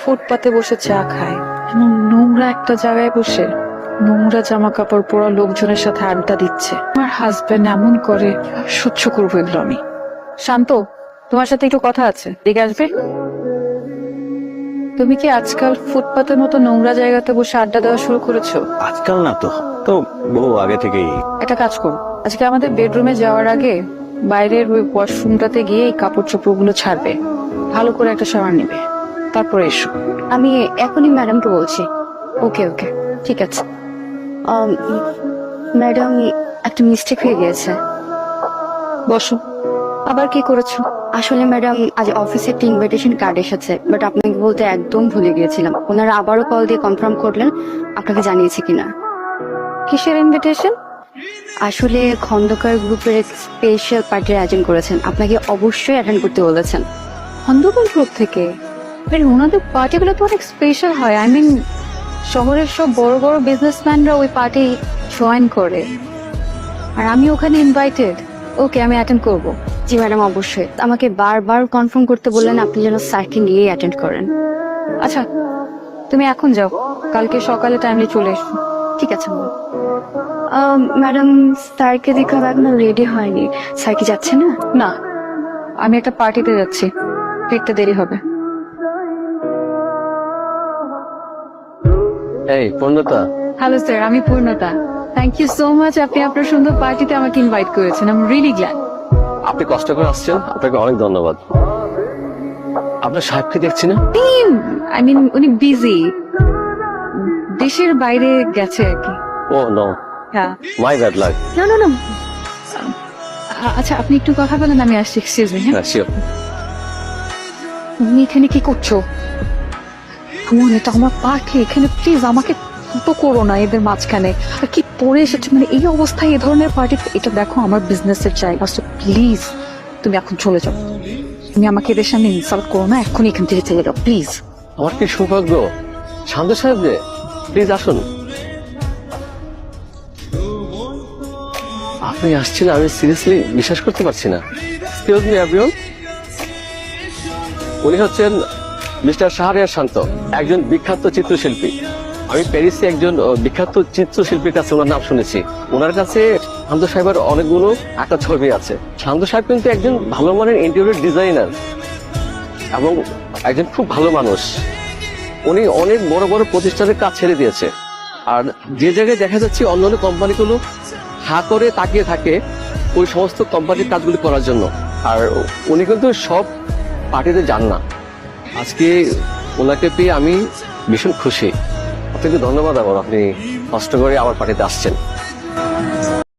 ফুটপাতে বসে চা খায়, এমন নোংরা একটা জায়গায় বসে নোংরা জামা কাপড় পরা লোকজনের সাথে আড্ডা দিচ্ছে। আমার হাজবেন্ড এমন করে, সহ্য করবো এগুলো আমি? শান্ত, তোমার সাথে একটু কথা আছে, দেখে আসবে? তুমি কি আজকাল ফুটপাতের মতো নোংরা জায়গাতে বসে আড্ডা দেওয়া শুরু করেছো? আজকাল না তো, তো বহু আগে থেকেই। একটা কাজ করো, আজকে আমাদের বেডরুমে যাওয়ার আগে বাইরের ওই ওয়াশরুমটাতে গিয়ে এই কাপড় চোপড়গুলো ছাড়বে, ভালো করে একটা শাওয়ার নেবে, তারপরে এসো। আমি এখনই ম্যাডামকে বলছি। ওকে ওকে, ঠিক আছে। ম্যাডাম, একটা মিস্টেক হয়ে গিয়েছে। বসো। আবার কি করেছো? আসলে ম্যাডাম, আজ অফিসে একটা ইনভিটেশন কার্ড এসেছে, বাট আপনাকে বলতে একদম ভুলে গিয়েছিলাম। ওনারা আবারও কল দিয়ে কনফার্ম করলেন আপনাকে জানিয়েছে কিনা। কিসের ইনভিটেশন? আসলে খন্দকার গ্রুপের স্পেশাল পার্টির আয়োজন করেছেন, আপনাকে অবশ্যই অ্যাটেন্ড করতে বলেছেন। খন্দকার গ্রুপ থেকে? ওনাদের পার্টিগুলো তো অনেক স্পেশাল হয়। আই মিন, শহরের সব বড় বড় বিজনেসম্যানরা ওই পার্টি জয়েন করে, আর আমি ওখানে ইনভাইটেড। ওকে, আমি অ্যাটেন্ড করব। জি ম্যাডাম, অবশ্যই। আমাকে বারবার কনফার্ম করতে বললেন আপনি যেন স্যারকে নিয়েই অ্যাটেন্ড করেন। আচ্ছা, তুমি এখন যাও, কালকে সকালে টাইমলি চলে এসো। ঠিক আছে ম্যাডাম। স্যারকে দেখে এখনো রেডি হয়নি। স্যার কি যাচ্ছে না? না, আমি একটা পার্টিতে যাচ্ছি, ফিরতে দেরি হবে। এই পূর্ণতা। হ্যালো স্যার, আমি পূর্ণতা। থ্যাংক ইউ সো মাচ, আপনি আপনার সুন্দর পার্টিতে আমাকে ইনভাইট করেছেন। I am really glad. আপনি কষ্ট করে আসছেন, আপনাকে অনেক ধন্যবাদ। আপনার সাহেবকে দেখছি না। আই মিন, উনি বিজি, দেশের বাইরে গেছে আর কি। ও নো, হ্যাঁ। My bad luck. না না না, আচ্ছা আপনি একটু কথা বলেন, আমি আসছি। Excuse me. হ্যাঁ শিওর। তুমি এখানে কি করছো? এটা আমার পার্টি, এখানে প্লিজ আমাকে তো করো না এদের মাঝখানে। আর কি পরে এসেছো, মানে এই অবস্থায় এই ধরনের পার্টি? এটা দেখো আমার বিজনেসের জায়গা, প্লিজ তুমি এখন চলে যাও। তুমি আমাকে এদের সামনে ইনসাল্ট করো না, এক্ষুনি এখান থেকে চলে যাও প্লিজ। আমার কি সৌভাগ্য, শান্ত সাহেব যে, প্লিজ আসুন। আপনি আসছেন, আমি সিরিয়াসলি বিশ্বাস করতে পারছি না। এক্সকিউজ মি এভরিওয়ান, উনি হচ্ছেন মিস্টার শাহরিয়ার শান্ত, একজন বিখ্যাত চিত্রশিল্পী। আমি প্যারিসে একজন বিখ্যাত চিত্রশিল্পীর কাছে ওনার নাম শুনেছি। ওনার কাছে শান্ত সাহেবের অনেকগুলো একটা ছবি আছে। শান্ত সাহেব কিন্তু একজন ভালো মানের ইন্টেরিয়র ডিজাইনার এবং একজন খুব ভালো মানুষ। উনি অনেক বড় বড় প্রতিষ্ঠানের কাজ ছেড়ে দিয়েছে, আর যে জায়গায় দেখা যাচ্ছে অন্যান্য কোম্পানিগুলো হা করে তাকিয়ে থাকে ওই সমস্ত কোম্পানির কাজগুলি করার জন্য, আর উনি কিন্তু সব পার্টিতে যান না। আজকে ওনাকে পেয়ে আমি ভীষণ খুশি। আপনাকে ধন্যবাদ আবার, আপনি কষ্ট করে আমার পার্টিতে আসছেন।